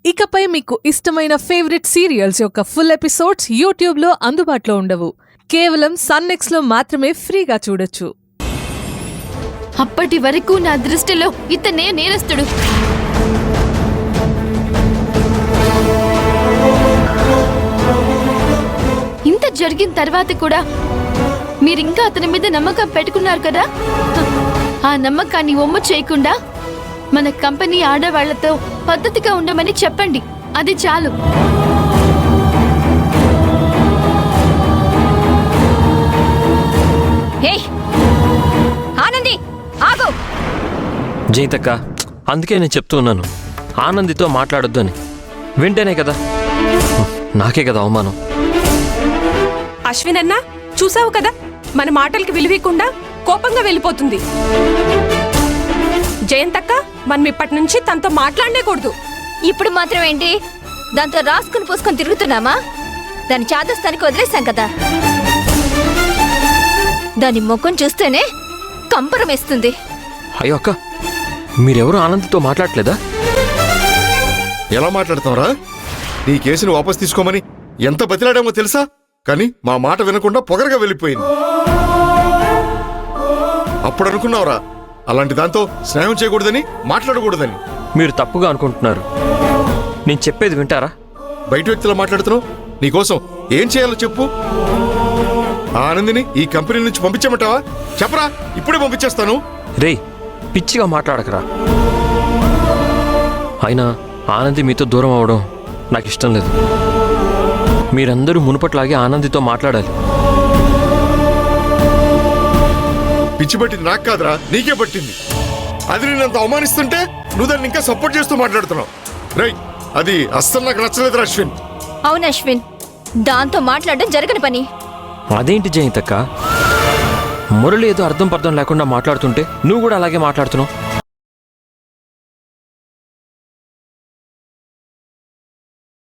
ఇకపై మీకు ఇష్టమైన ఫేవరెట్ సీరియల్స్ యొక్క ఫుల్ ఎపిసోడ్స్ యూట్యూబ్లో అందుబాటులో ఉండవు. కేవలం సన్నెక్స్లో మాత్రమే ఫ్రీగా చూడొచ్చు. అప్పటి వరకు నా దృష్టిలో ఇతనే నేరస్తుడు. ఇంత జరిగిన తర్వాత కూడా మీరింకా అతని మీద నమ్మకం పెట్టుకున్నారు కదా. ఆ నమ్మకాన్ని ఒమ్ము చేయకుండా మన కంపెనీ ఆడవాళ్లతో పద్ధతిగా ఉండమని చెప్పండి. అది చాలు. ఆనంది ఆగు. జైతక్క, అందుకే నేను చెప్తూ ఉన్నాను, ఆనందితో మాట్లాడొద్దు అని. వింటేనే కదా, నాకే కదా అవమానం. అశ్విన్ అన్నా, చూసావు కదా, మన మాటలకి విలువకుండా కోపంగా వెళ్ళిపోతుంది. జయంతక్క, మనం ఇప్పటి నుంచి తనతో మాట్లాడనేకూడదు. ఇప్పుడు మాత్రం ఏంటి, దాంతో రాసుకుని పూసుకొని తిరుగుతున్నామా? దాని చాదస్తానికి వదిలేసాం కదా. దాని ముఖం చూస్తేనే కంపరం వేస్తుంది. అయ్యో అక్క, మీరెవరు ఆనందితో మాట్లాడలేదా? ఎలా మాట్లాడతావురా? నీ కేసును వాపస్ తీసుకోమని ఎంత బతిలాడామో తెలుసా? కానీ మా మాట వినకుండా పొగరగా వెళ్ళిపోయింది. అప్పుడు అనుకున్నావురా అలాంటి దాంతో స్నేహం చేయకూడదని, మాట్లాడకూడదని. మీరు తప్పుగా అనుకుంటున్నారు. నేను చెప్పేది వింటారా? బయట వ్యక్తిలో మాట్లాడుతున్నావు. నీకోసం ఏం చేయాలో చెప్పు. ఆ ఆనందిని ఈ కంపెనీ నుంచి పంపించమంటావా? చెప్పరా, ఇప్పుడే పంపించేస్తాను. రేయ్, పిచ్చిగా మాట్లాడకరా. అయినా ఆనంది మీతో దూరం అవడం నాకు ఇష్టం లేదు. మీరందరూ మునుపట్లాగే ఆనందితో మాట్లాడాలి. పిచ్చి పట్టింది నాకు కాదురా, నీకే పట్టింది. అది నేనంత అవమానిస్తుంటే నువ్వు దాన్ని ఇంకా సపోర్ట్ చేస్తూ మాట్లాడుతున్నావు. రై, అది అస్సలు నాకు నచ్చలేదు అశ్విన్. అవును అశ్విన్, దాంతో మాట్లాడడం జరగని పని. అదేంటి జయంతక్క, మురళి ఏదో అర్థం పర్థం లేకుండా మాట్లాడుతుంటే నువ్వు కూడా అలాగే మాట్లాడుతున్నావు.